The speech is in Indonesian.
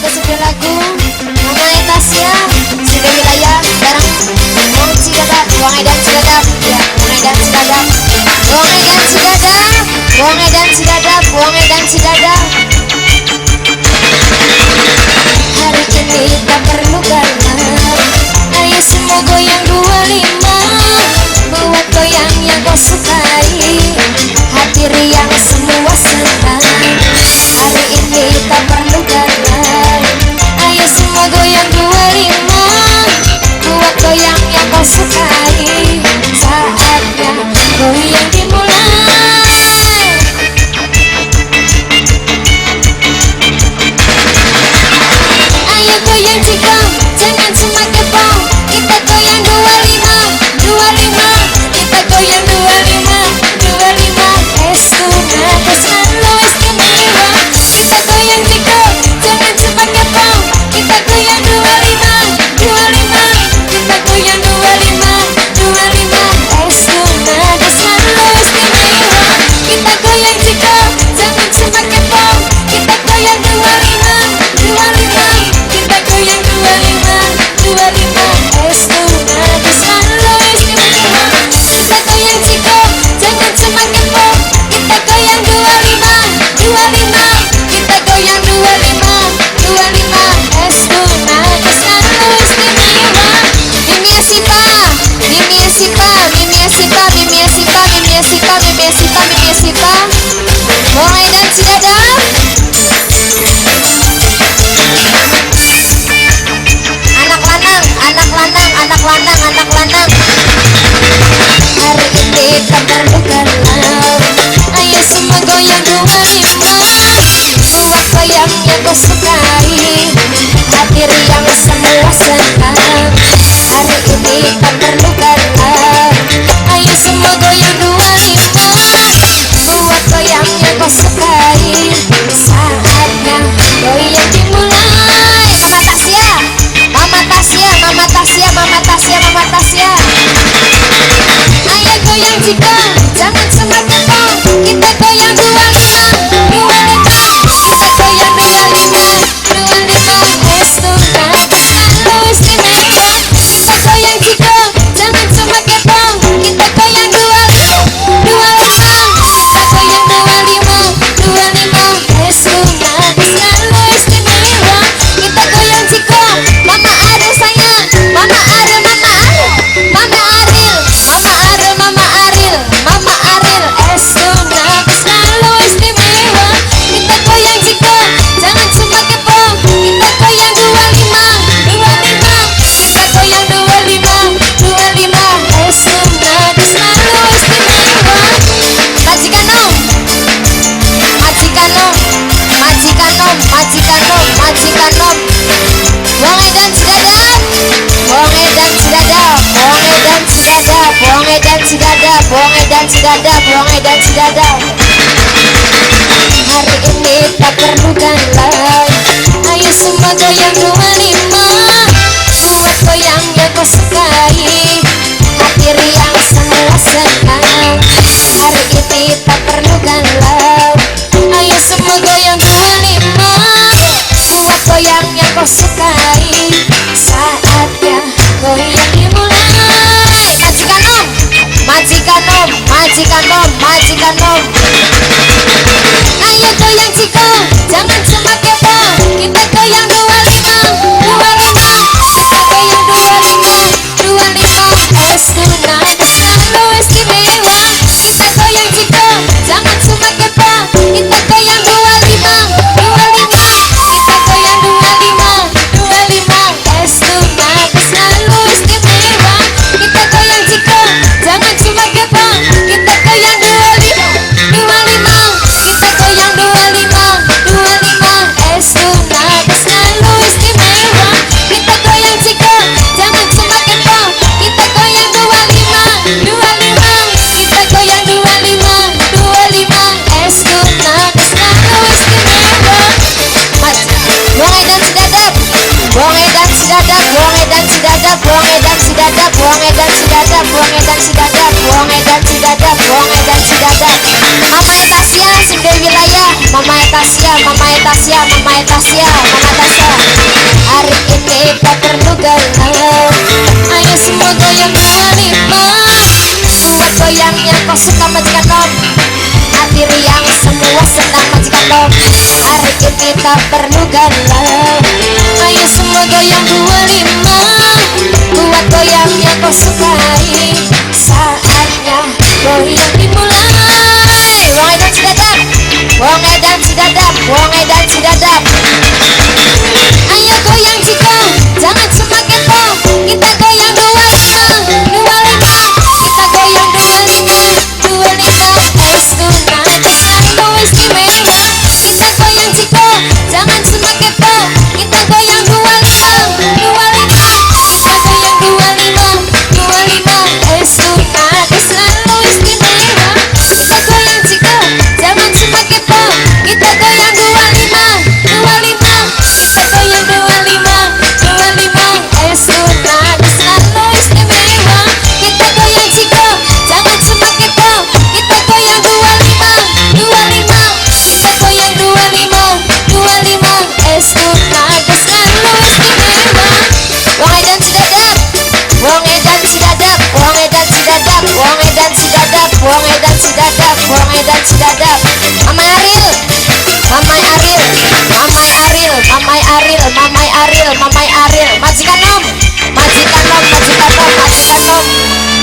ke studio lagu Mama Tasya studio wilayah bareng Wong Cigadap, Wong Edan Cigadap, ya Wong Edan Cigadap, Wong Edan Cigadap, Wong Edan Cigadap, Wong Edan Cigadap. Hari ini tak perlu galau, ayo semua goyang 25, buat goyang yang kau sukai, hati riang semua senang. Hari ini tak perlu galau, ayo semua goyang 25, buat goyang yang kau sukai, saatnya goyang dimulai. Ayo goyang cikong, jangan cuma kepong, kita goyang 25, 25, kita goyang 25, 25. Estuna selalu istimewa, kita goyang cikong, jangan cuma kepong, kita goyang 25, 25, kita goyang 25, 25. Estuna selalu istimewa, kita goyang cikong, jangan cuma kepong, kita goyang 25, 25, kita goyang 25, 25. Estuna selalu istimewa, kita goyang cikong, jangan cuma kepong, kita goyang 25, 25, kita goyang 25, 25. Estuna selalu istimewa. Mimi Asipa, Mimi Asipa, Mimi Asipa, Mimi Asipa, Mimi Asipa, Mimi Asipa, Mimi Asipa. Wong Edan Cigadap. Anak lanang, anak lanang, anak lanang, anak lanang. Hari ini tak perlu galau, ayo semua goyang 25, buat goyang yang kau sukai, hati riang semua senang. Hari ini tak perlu galau, ayo semua goyang 25, buat goyang yang kau sukai, saatnya goyang dimulai. Mama Tasya, Mama Tasya, Mama Tasya, Mama Tasya, Mama Tasya. Ayo goyang cikong, jangan cuma kepong, kita goyang 25, 25, kita goyang 25, 25. Estuna selalu istimewa, kita goyang cikong, jangan cuma kepong, kita goyang 25, 25, kita goyang 25, 25. Estuna selalu istimewa, kita goyang cikong. Mama Aril sayang, Mama Aril, Mama Aril, Mama Aril, Mama Aril, Mama Aril, Mama Aril. Estuna selalu istimewa, kita goyang cikong, jangan cuma kepong, kita goyang 25, 25, kita goyang 25, 25. Estuna selalu istimewa. Majikan Om, Majikan Om, Majikan Om, Majikan Om, Majikan Om. Wong Edan Cigadap, Wong Edan Cigadap, Wong Edan Cigadap, Wong Edan Cigadap, Wong Edan Cigadap, Wong Edan Cigadap. Hari ini tak perlu galau, ayo semua goyang 25, buat goyang yang kau sukai, hati riang semua senang. Hari ini tak perlu galau, ayo semua goyang 25, buat goyang yang kau sukai, saatnya goyang dimulai. Majikan Om, Majikan Om, Majikan Om, Majikan Om. Ayo goyang cikong, jangan cuma kepong, kita goyang 25, 25, kita goyang 25, 25. Estuna selalu istimewa, kita goyang cikong, jangan cuma kepong, kita goyang 25, 25, kita goyang 25, 25. Estuna selalu istimewa, kita goyang cikong, jangan cuma kepong, kita goyang 25, 25, kita goyang 25, 25. Estuna selalu istimewa, kita goyang cikong, jangan cuma kepong, kita goyang 25, 25, kita goyang 25, 25. Estuna selalu istimewa. Wong Edan Cigadap, Wong Edan Cigadap, Wong Edan Cigadap, Wong Edan Cigadap, Wong Edan Cigadap, Wong Edan Cigadap, Wong Edan Cigadap, Wong Edan Cigadap. Mama Tasya studio wilayah, Mama Tasya, Mama Tasya, Mama Tasya, Mama Tasya. hari ini tak perlu galau. Ayo semua goyang 25. Buat goyangnya kau suka majikan om. Hati riang semua senang majikan om. Hari ini tak perlu galau. Ayo semua goyang 25. Buat goyangnya kau sukai. Saatnya goyang dimulai. Wong edan cidadap, wong edan cidadap, wong edan cidadap. Ayo goyang Ciko, jangan cuma kepo. Kita goyang 25, 25. Kita goyang 25, 25. Es tunangan selalu istimewa. Kita goyang Ciko, jangan cuma kepo. Kita goyang 25, 25. Kita goyang 25, 25. Es tunangan selalu istimewa. Kita goyang Ciko, jangan cuma kepo. Kita goyang 25, 25. Kita goyang 25, 25. Es tunangan selalu istimewa. Kita goyang Ciko, jangan cuma kepo. Kita goyang 25, 25. Kita goyang 25, 25. Es tunangan selalu istimewa. Wong edan cidadap, wong edan cidadap, wong edan cidadap, wong edan cidadap, wong edan cidadap, wong edan cidadap. Mamai Aril, Mamai Aril, Mamai Aril, Mamai Aril, Mamai Aril, Mamai Aril. Majikan om, majikan om, majikan om, majikan om.